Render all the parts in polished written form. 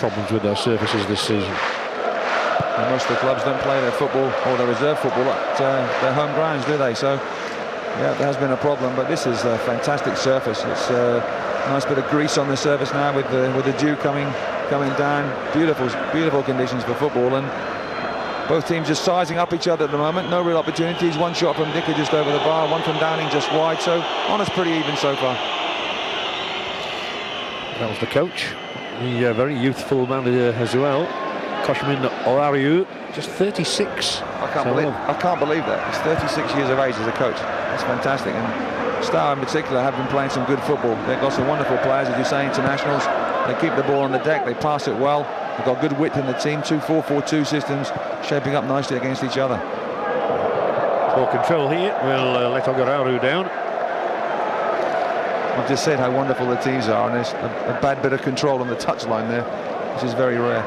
problems with their surfaces this season. And most of the clubs don't play their football or their reserve football at their home grounds, do they? So, yeah, there has been a problem, but this is a fantastic surface. It's a nice bit of grease on the surface now with the dew coming down. Beautiful conditions for football, and both teams just sizing up each other at the moment. No real opportunities. One shot from Dicker just over the bar, one from Downing just wide. So, honest, pretty even so far. That was the coach, the very youthful manager as well, Koshmin Orariu, just 36. I can't believe that. He's 36 years of age as a coach. That's fantastic. And Steaua in particular have been playing some good football. They've got some wonderful players, as you say, internationals. They keep the ball on the deck, they pass it well. They've got good width in the team. 2-4-4-2 systems shaping up nicely against each other. Ball control here will let Orariu down. I've just said how wonderful the teams are, and there's a bad bit of control on the touchline there, which is very rare.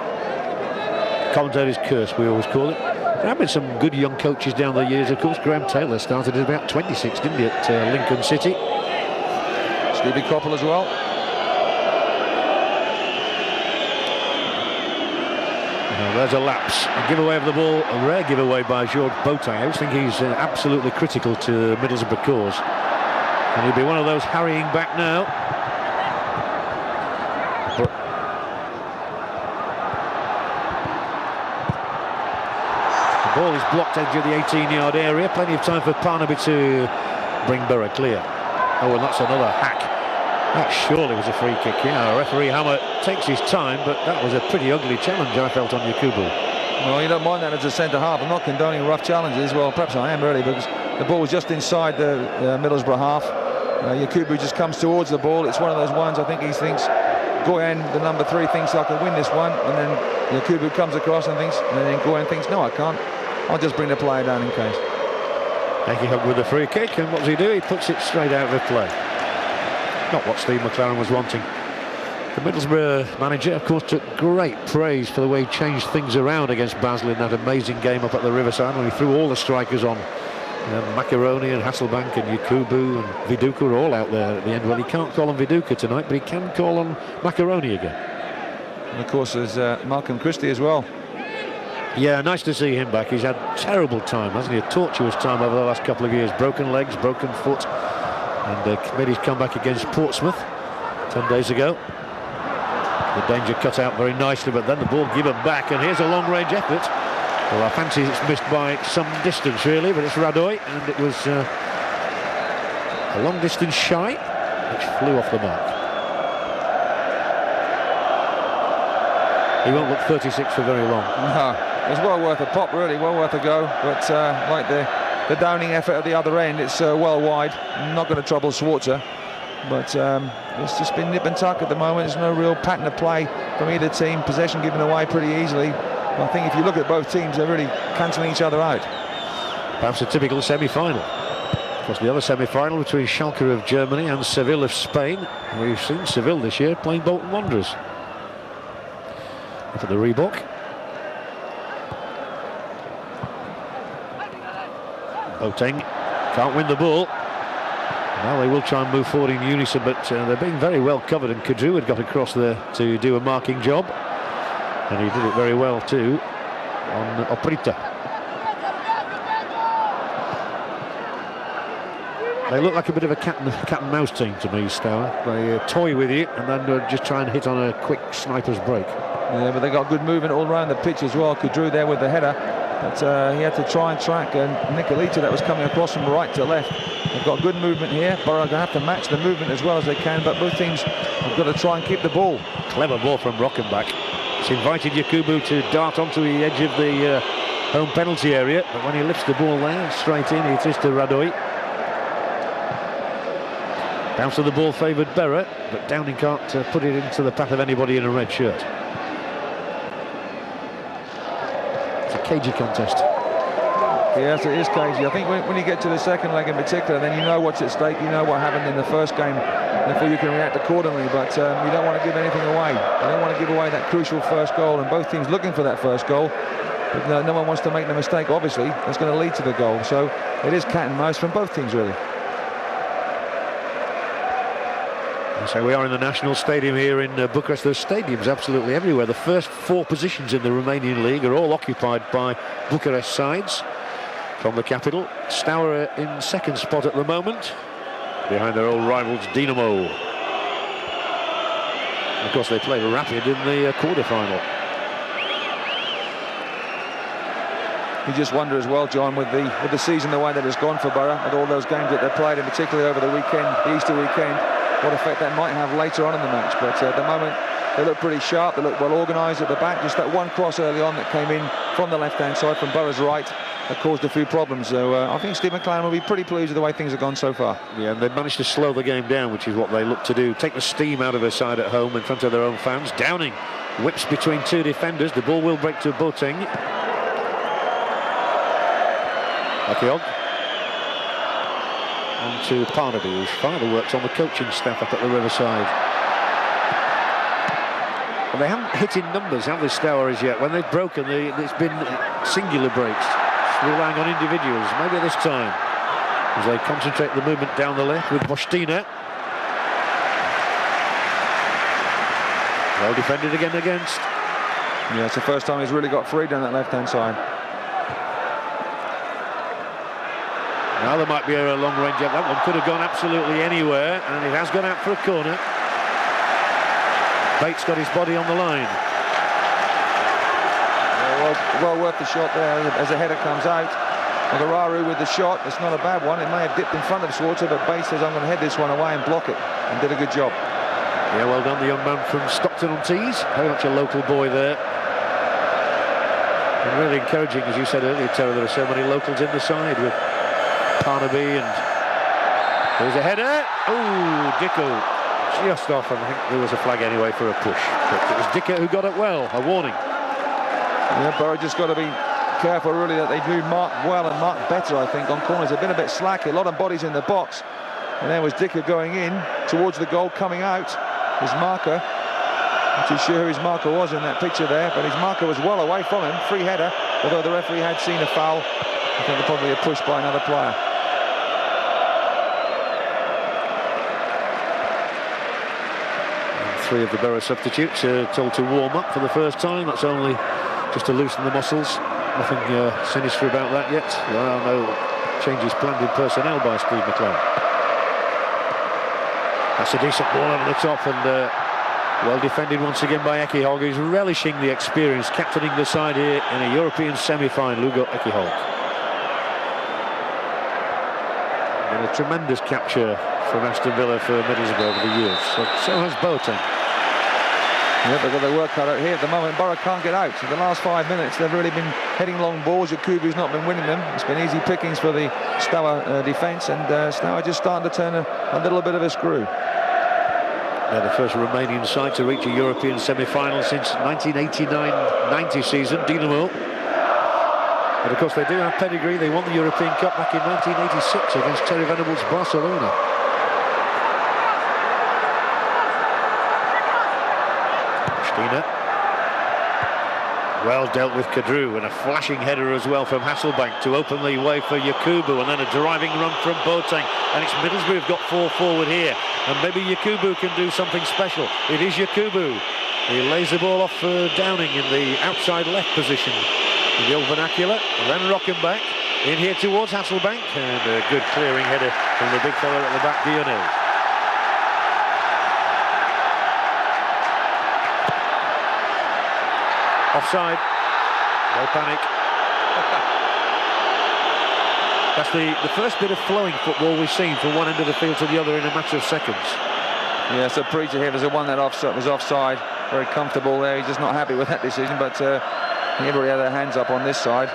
Commentator's curse, we always call it. There have been some good young coaches down the years, of course. Graham Taylor started at about 26, didn't he, at Lincoln City? Stevie Coppell as well. Now there's a lapse, a giveaway of the ball, a rare giveaway by Georges Botin. I always think he's absolutely critical to Middlesbrough cause. And he'll be one of those harrying back now. The ball is blocked edge of the 18-yard area. Plenty of time for Parnaby to bring Borough clear. Oh, and that's another hack. That surely was a free kick. Yeah, referee Hammer takes his time, but that was a pretty ugly challenge, I felt, on Yakubu. Well, you don't mind that as a centre-half. I'm not condoning rough challenges. Well, perhaps I am, really, because the ball was just inside the Middlesbrough half. Yakubu just comes towards the ball. It's one of those ones I think he thinks Goyen, the number 3, thinks I can win this one, and then Yakubu comes across and then Goyen thinks, no, I can't. I'll just bring the player down in case. Yankee Hug with the free kick, and what does he do? He puts it straight out of play. Not what Steve McLaren was wanting. The Middlesbrough manager, of course, took great praise for the way he changed things around against Basel in that amazing game up at the Riverside when he threw all the strikers on. Macaroni and Hasselbank and Yakubu and Viduka are all out there at the end. Well, he can't call on Viduka tonight, but he can call on Macaroni again. And of course there's Malcolm Christie as well. Yeah, nice to see him back. He's had terrible time, hasn't he? A tortuous time over the last couple of years. Broken legs, broken foot, and made his comeback against Portsmouth 10 days ago. The danger cut out very nicely, but then the ball given back, and here's a long-range effort. Well, I fancy it's missed by some distance, really, but it's Radoy, and it was a long distance shy, which flew off the mark. He won't look 36 for very long. No, it was well worth a pop, really, well worth a go, but like the Downing effort at the other end, it's well wide, not going to trouble Schwarzer, but it's just been nip and tuck at the moment. There's no real pattern of play from either team, possession given away pretty easily. I think if you look at both teams, they're really cancelling each other out. Perhaps a typical semi-final. Of course, the other semi-final between Schalke of Germany and Seville of Spain. We've seen Seville this year playing Bolton Wanderers. Up at the Reebok. Boateng can't win the ball. Now they will try and move forward in unison, but they're being very well covered, and Kadru had got across there to do a marking job. And he did it very well too on Oprita. They look like a bit of a cat and mouse team to me, Steaua. They toy with you and then just try and hit on a quick sniper's break. Yeah, but they got good movement all around the pitch as well. Kadru there with the header, but he had to try and track Nicolita that was coming across from right to left. They've got good movement here. Borough are going to have to match the movement as well as they can, but both teams have got to try and keep the ball. Clever ball from Rockenbach. It's invited Yakubu to dart onto the edge of the home penalty area, but when he lifts the ball there, straight in, it is to Radoy. Bounce of the ball favoured Borough, but Downing can't put it into the path of anybody in a red shirt. It's a cagey contest. Yes, it is cagey. I think when you get to the second leg in particular, then you know what's at stake, you know what happened in the first game, therefore you can react accordingly, but you don't want to give anything away. You don't want to give away that crucial first goal, and both teams looking for that first goal, but no one wants to make the mistake, obviously, that's going to lead to the goal. So it is cat and mouse from both teams, really. So we are in the national stadium here in Bucharest. There's stadiums absolutely everywhere. The first 4 positions in the Romanian league are all occupied by Bucharest sides from the capital. Steaua in second spot at the moment, behind their old rivals Dinamo. Of course, they played Rapid in the quarter-final. You just wonder as well, John, with the season the way that it's gone for Borough, with all those games that they played, and particularly over the weekend, the Easter weekend, what effect that might have later on in the match. But at the moment, they look pretty sharp, they look well organised at the back. Just that one cross early on that came in from the left-hand side, from Borough's right, that caused a few problems. So I think Steve McLaren will be pretty pleased with the way things have gone so far. Yeah, and they've managed to slow the game down, which is what they look to do. Take the steam out of their side at home in front of their own fans. Downing whips between 2 defenders. The ball will break to Boateng. Akiog. On to Parnaby, whose father works on the coaching staff up at the Riverside. And they haven't hit in numbers, have they, Steaua, as yet? When they've broken, it's been singular breaks, relying on individuals. Maybe this time, as they concentrate the movement down the left with Bostina. Well defended again against. Yeah, it's the first time he's really got free down that left-hand side. Now there might be a long range up. That one could have gone absolutely anywhere, and it has gone out for a corner. Bates got his body on the line. Well worth the shot there as the header comes out. Magararu with the shot. It's not a bad one. It may have dipped in front of Swarter, but Bates says, I'm going to head this one away and block it, and did a good job. Yeah, well done, the young man from Stockton-on-Tees. Very much a local boy there. And really encouraging, as you said earlier, Terry, there are so many locals in the side with Parnaby, and there's a header. Oh, Dicko just off, and I think there was a flag anyway for a push. But it was Dicko who got it well, a warning. Yeah, Borough just got to be careful really that they do mark well and mark better, I think, on corners. They've been a bit slack, a lot of bodies in the box. And there was Dicko going in towards the goal, coming out. His marker, not too sure who his marker was in that picture there, but his marker was well away from him. Free header, although the referee had seen a foul. I think probably a push by another player. And 3 of the Borough substitutes are told to warm up for the first time. That's only just to loosen the muscles. Nothing sinister about that yet. There are no changes planned in personnel by Steve McLaren. That's a decent ball over the top, and well defended once again by Ekihog, who's relishing the experience, captaining the side here in a European semi-final. Lugo Ekihog. And a tremendous capture from Aston Villa for Middlesbrough over the years. So has Boateng. Yeah, they've got their work cut out here at the moment. Borough can't get out. In the last 5 minutes, they've really been heading long balls. Yakubu's not been winning them. It's been easy pickings for the Steaua defence, and Steaua just starting to turn a little bit of a screw. They're the first Romanian side to reach a European semi-final since 1989-90 season, Dinamo. But of course they do have pedigree. They won the European Cup back in 1986 against Terry Venables' Barcelona. Stina. Well dealt with Kadru, and a flashing header as well from Hasselbank to open the way for Yakubu, and then a driving run from Boateng. And it's Middlesbrough who've got 4 forward here, and maybe Yakubu can do something special. It is Yakubu. He lays the ball off for Downing in the outside left position in the old vernacular, and then Rockenbach in here towards Hasselbank, and a good clearing header from the big fella at the back, Dionne. Offside, no panic. That's the first bit of flowing football we've seen from one end of the field to the other in a matter of seconds. Yeah, so Preacher here, there's a one that was offside. Very comfortable there. He's just not happy with that decision, but everybody had their hands up on this side.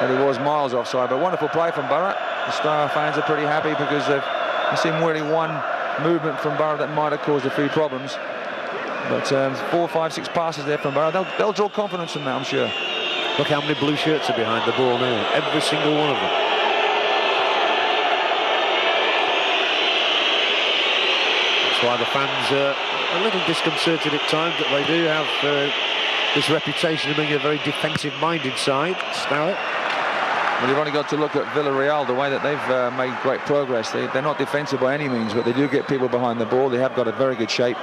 And he was miles offside, but wonderful play from Borough. The Steaua fans are pretty happy because they've seen really one movement from Borough that might have caused a few problems. But 4, 5, 6 passes there from Borough. They'll draw confidence from that, I'm sure. Look how many blue shirts are behind the ball now. Every single one of them. That's why the fans are a little disconcerted at times, that they do have this reputation of being a very defensive-minded side. Steaua. Well, you've only got to look at Villarreal, the way that they've made great progress. They're not defensive by any means, but they do get people behind the ball. They have got a very good shape.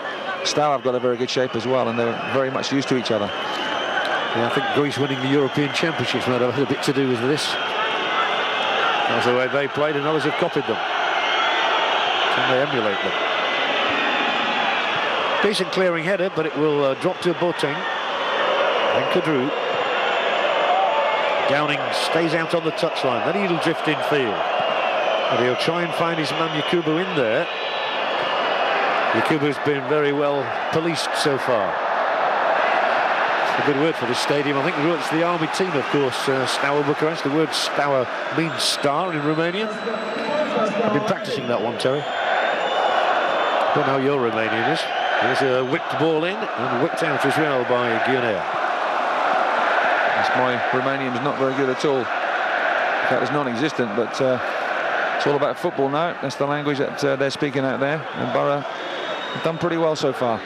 Steaua have got a very good shape as well, and they're very much used to each other. Yeah, I think Greece winning the European Championships might have had a bit to do with this. That's the way they played, and others have copied them. Can they emulate them? Decent clearing header, but it will drop to Boateng. And Kadru. Downing stays out on the touchline. Then he'll drift infield. And he'll try and find his man Yakubu in there. Yakubu's been very well policed so far. A good word for this stadium. I think it's the army team, of course, Steaua Bucharest. The word Steaua means star in Romanian. I've been practicing that one, Terry. Don't know how your Romanian is. There's a whipped ball in and whipped out as well by Guionea. My Romanian's not very good at all. In fact, it's non-existent, but it's all about football now. That's the language that they're speaking out there. And Borough have done pretty well so far.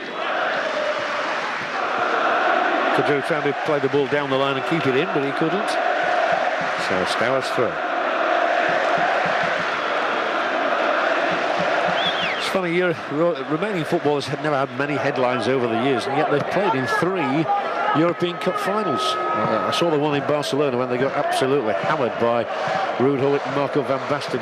Kadru trying to play the ball down the line and keep it in, but he couldn't. So Steaura's throw. It's funny, Romanian footballers have never had many headlines over the years, and yet they've played in 3 European Cup finals. I saw the one in Barcelona when they got absolutely hammered by Ruud Gullit and Marco van Basten.